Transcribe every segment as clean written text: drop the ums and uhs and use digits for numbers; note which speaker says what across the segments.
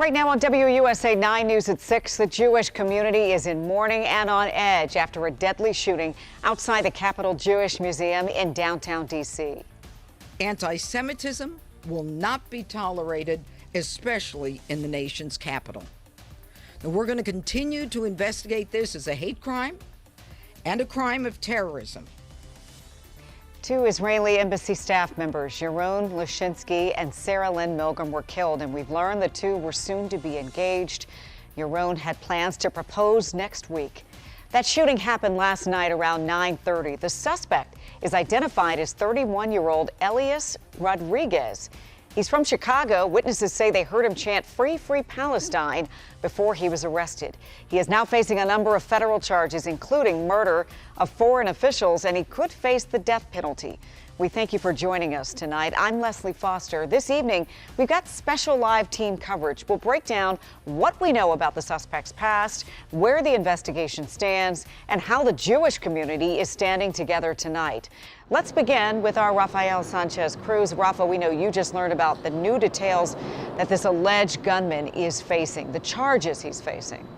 Speaker 1: Right now on WUSA 9 News at 6, the Jewish community is in mourning and on edge after a deadly shooting outside the Capitol Jewish Museum in downtown D.C.
Speaker 2: Anti-Semitism will not be tolerated, especially in the nation's capital. And we're going to continue to investigate this as a hate crime and a crime of terrorism.
Speaker 1: Two Israeli embassy staff members, Yaron Lushinsky and Sarah Lynn Milgram, were killed, and we've learned the two were soon to be engaged. Yaron had plans to propose next week. That shooting happened last night around 9:30. The suspect is identified as 31-year-old Elias Rodriguez. He's from Chicago. Witnesses say they heard him chant "Free, Free Palestine" before he was arrested. He is now facing a number of federal charges, including murder of foreign officials, and he could face the death penalty. We thank you for joining us tonight. I'm Leslie Foster. This evening, we've got special live team coverage. We'll break down what we know about the suspect's past, where the investigation stands, and how the Jewish community is standing together tonight. Let's begin with our Rafael Sanchez Cruz. Rafa, we know you just learned about the new details that this alleged gunman is facing, the charges he's facing.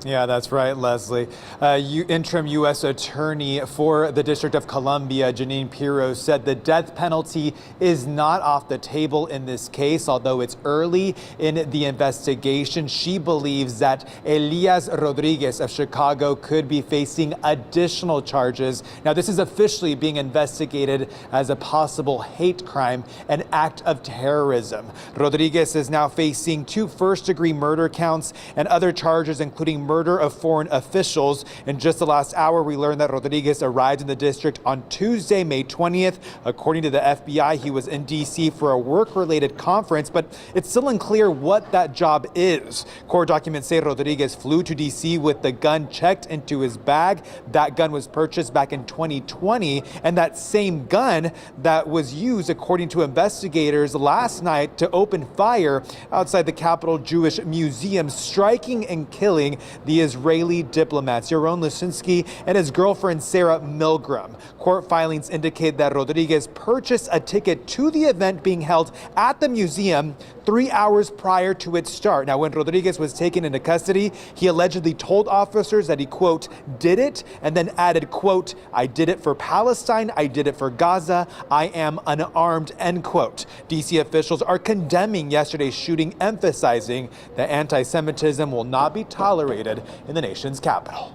Speaker 3: Yeah, that's right, Leslie. Interim U.S. Attorney for the District of Columbia, Jeanine Pirro, said the death penalty is not off the table in this case, although it's early in the investigation. She believes that Elias Rodriguez of Chicago could be facing additional charges. Now, this is officially being investigated as a possible hate crime, an act of terrorism. Rodriguez is now facing 2 first-degree murder counts and other charges, including murder of foreign officials. In just the last hour, we learned that Rodriguez arrived in the district on Tuesday, May 20th. According to the FBI, he was in D.C. for a work-related conference, but it's still unclear what that job is. Court documents say Rodriguez flew to D.C. with the gun checked into his bag. That gun was purchased back in 2020, and that same gun that was used, according to investigators, last night to open fire outside the Capitol Jewish Museum, striking and killing the Israeli diplomats, Yaron Lushinsky and his girlfriend, Sarah Milgram. Court filings indicate that Rodriguez purchased a ticket to the event being held at the museum 3 hours prior to its start. Now, when Rodriguez was taken into custody, he allegedly told officers that he, quote, did it, and then added, quote, I did it for Palestine, I did it for Gaza, I am unarmed, end quote. D.C. officials are condemning yesterday's shooting, emphasizing that anti-Semitism will not be tolerated in the nation's capital.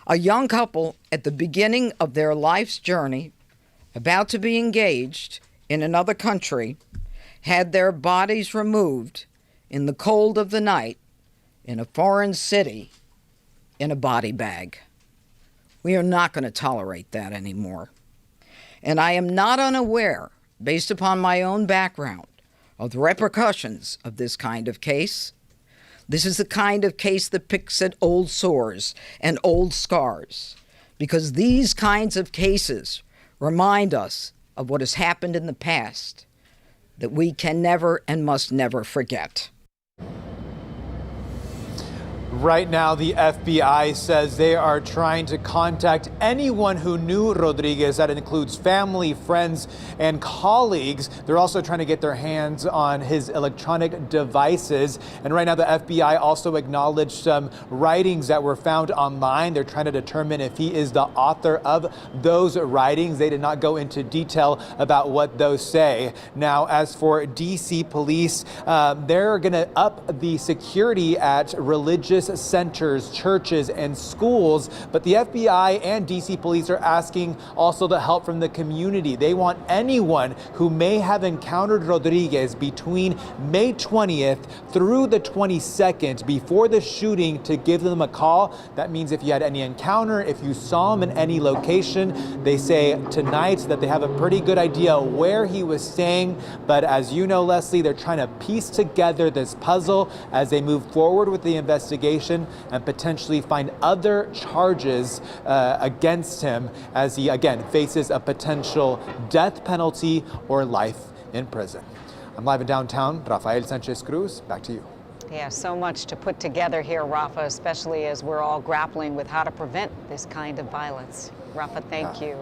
Speaker 2: A young couple at the beginning of their life's journey, about to be engaged in another country, had their bodies removed in the cold of the night in a foreign city in a body bag. We are not going to tolerate that anymore. And I am not unaware, based upon my own background, of the repercussions of this kind of case. This is the kind of case that picks at old sores and old scars, because these kinds of cases remind us of what has happened in the past that we can never and must never forget.
Speaker 3: Right now, the FBI says they are trying to contact anyone who knew Rodriguez. That includes family, friends, and colleagues. They're also trying to get their hands on his electronic devices. And right now, the FBI also acknowledged some writings that were found online. They're trying to determine if he is the author of those writings. They did not go into detail about what those say. Now, as for D.C. police, they're going to up the security at religious centers, churches, and schools. But the FBI and D.C. police are asking also the help from the community. They want anyone who may have encountered Rodriguez between May 20th through the 22nd before the shooting to give them a call. That means if you had any encounter, if you saw him in any location. They say tonight that they have a pretty good idea where he was staying. But as you know, Leslie, they're trying to piece together this puzzle as they move forward with the investigation and potentially find other charges against him as he, again, faces a potential death penalty or life in prison. I'm live in downtown. Rafael Sanchez Cruz, back to you.
Speaker 1: Yeah, so much to put together here, Rafa, especially as we're all grappling with how to prevent this kind of violence. Rafa, thank you.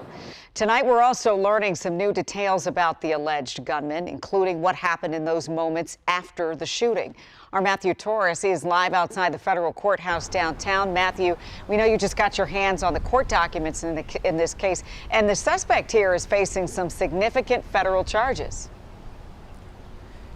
Speaker 1: Tonight, we're also learning some new details about the alleged gunman, including what happened in those moments after the shooting. Our Matthew Torres is live outside the federal courthouse downtown. Matthew, we know you just got your hands on the court documents in this case, and the suspect here is facing some significant federal charges.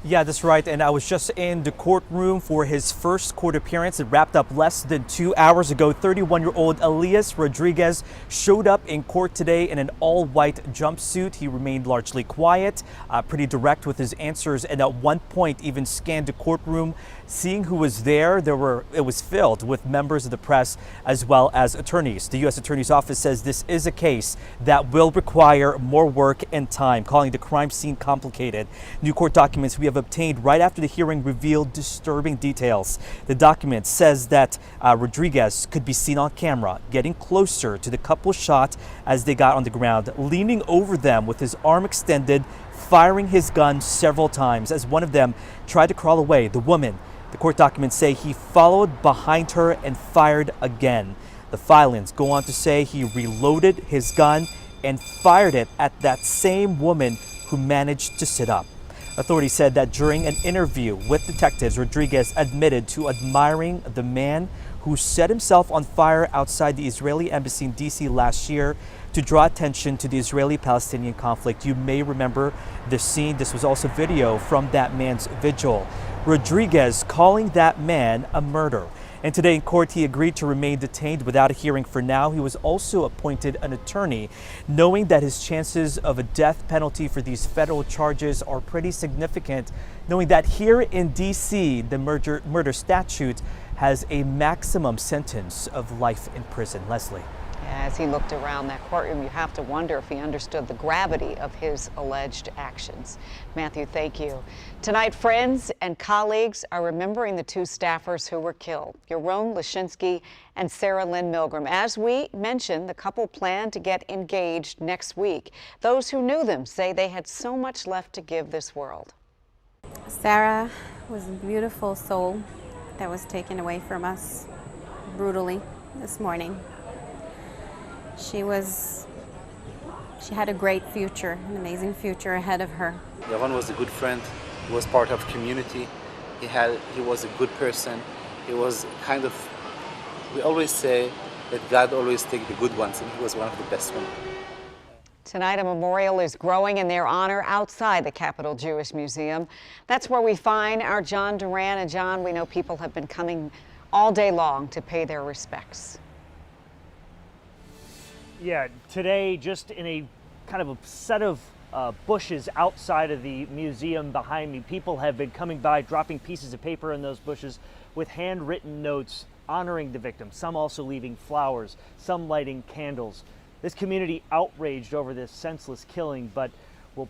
Speaker 4: Yeah, that's right. And I was just in the courtroom for his first court appearance. It wrapped up less than 2 hours ago. 31-year-old Elias Rodriguez showed up in court today in an all-white jumpsuit. He remained largely quiet, pretty direct with his answers, and at one point even scanned the courtroom. Seeing who was there, it was filled with members of the press as well as attorneys. The U.S. Attorney's Office says this is a case that will require more work and time, calling the crime scene complicated. New court documents we have obtained right after the hearing revealed disturbing details. The document says that Rodriguez could be seen on camera getting closer to the couple shot as they got on the ground, leaning over them with his arm extended, firing his gun several times as one of them tried to crawl away, the woman. The court documents say he followed behind her and fired again. The filings go on to say he reloaded his gun and fired it at that same woman who managed to sit up. Authorities said that during an interview with detectives, Rodriguez admitted to admiring the man who set himself on fire outside the Israeli embassy in D.C. last year to draw attention to the Israeli-Palestinian conflict. You may remember the scene. This was also video from that man's vigil. Rodriguez calling that man a murderer. And today in court, he agreed to remain detained without a hearing for now. He was also appointed an attorney, knowing that his chances of a death penalty for these federal charges are pretty significant, knowing that here in D.C., the murder statute has a maximum sentence of life in prison. Leslie.
Speaker 1: As he looked around that courtroom, you have to wonder if he understood the gravity of his alleged actions. Matthew, thank you. Tonight, friends and colleagues are remembering the two staffers who were killed, Yaron Lashinsky and Sarah Lynn Milgram. As we mentioned, the couple planned to get engaged next week. Those who knew them say they had so much left to give this world.
Speaker 5: Sarah was a beautiful soul that was taken away from us brutally this morning. She had a great future, an amazing future ahead of her.
Speaker 6: Yaron was a good friend. He was part of community. He was a good person. He was kind of, we always say that God always takes the good ones, and he was one of the best ones.
Speaker 1: Tonight, a memorial is growing in their honor outside the Capitol Jewish Museum. That's where we find our John Duran. And John, we know people have been coming all day long to pay their respects.
Speaker 7: Yeah, today just in a kind of a set of bushes outside of the museum behind me, people have been coming by, dropping pieces of paper in those bushes with handwritten notes honoring the victims, some also leaving flowers, some lighting candles. This community outraged over this senseless killing, but will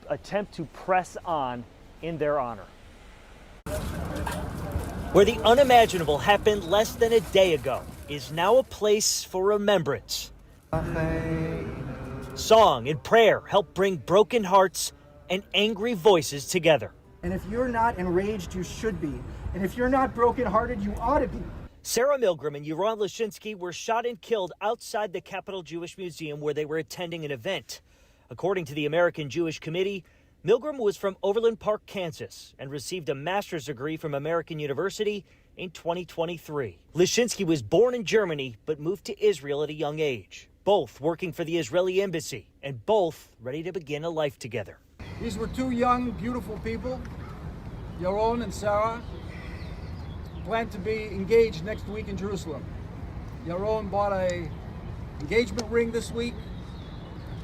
Speaker 7: attempt to press on in their honor. Where the unimaginable happened less than a day ago is now a place for remembrance. Song and prayer help bring broken hearts and angry voices together.
Speaker 8: And if you're not enraged, you should be. And if you're not brokenhearted, you ought to be.
Speaker 7: Sarah Milgram and Yaron Lashinsky were shot and killed outside the Capitol Jewish Museum where they were attending an event. According to the American Jewish Committee, Milgram was from Overland Park, Kansas, and received a master's degree from American University in 2023. Lashinsky was born in Germany but moved to Israel at a young age. Both working for the Israeli embassy and both ready to begin a life together.
Speaker 8: These were two young, beautiful people, Yaron and Sarah, planned to be engaged next week in Jerusalem. Yaron bought a engagement ring this week.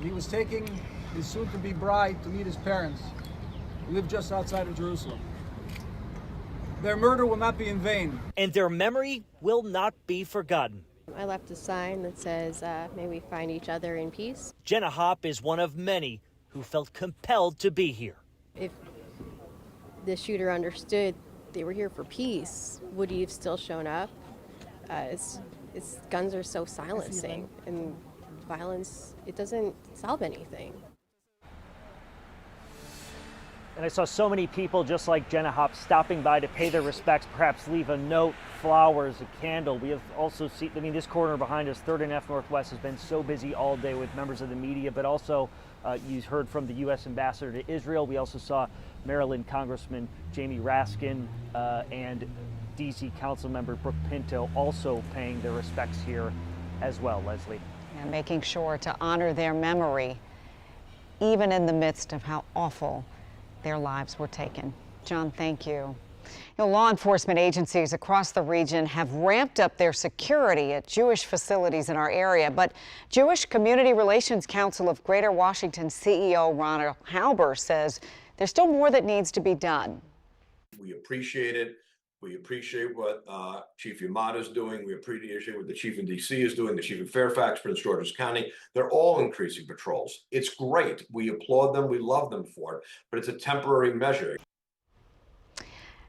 Speaker 8: He was taking his soon-to-be bride to meet his parents, who live just outside of Jerusalem. Their murder will not be in vain.
Speaker 7: And their memory will not be forgotten.
Speaker 9: I left a sign that says, may we find each other in peace.
Speaker 7: Jenna Hopp is one of many who felt compelled to be here.
Speaker 9: If the shooter understood they were here for peace, would he have still shown up? Guns are so silencing, and violence, it doesn't solve anything.
Speaker 7: And I saw so many people just like Jenna Hopp stopping by to pay their respects, perhaps leave a note, flowers, a candle. We have also seen, I mean, this corner behind us, 3rd and F Northwest, has been so busy all day with members of the media, but also you heard from the U.S. ambassador to Israel. We also saw Maryland Congressman Jamie Raskin and D.C. Council member Brooke Pinto also paying their respects here as well, Leslie.
Speaker 1: And making sure to honor their memory, even in the midst of how awful their lives were taken. John, thank you. Law enforcement agencies across the region have ramped up their security at Jewish facilities in our area, but Jewish Community Relations Council of Greater Washington CEO Ronald Halber says there's still more that needs to be done.
Speaker 10: We appreciate it. We appreciate what Chief Yamada is doing. We appreciate what the chief in D.C. is doing, the chief in Fairfax, Prince George's County. They're all increasing patrols. It's great. We applaud them. We love them for it, but it's a temporary measure.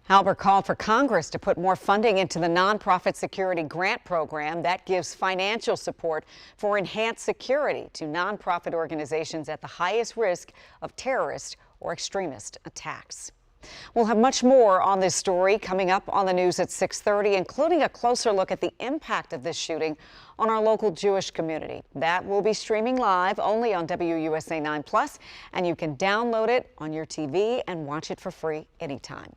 Speaker 1: Halber called for Congress to put more funding into the Nonprofit Security Grant Program that gives financial support for enhanced security to nonprofit organizations at the highest risk of terrorist or extremist attacks. We'll have much more on this story coming up on the news at 6:30, including a closer look at the impact of this shooting on our local Jewish community. That will be streaming live only on WUSA 9+, and you can download it on your TV and watch it for free anytime.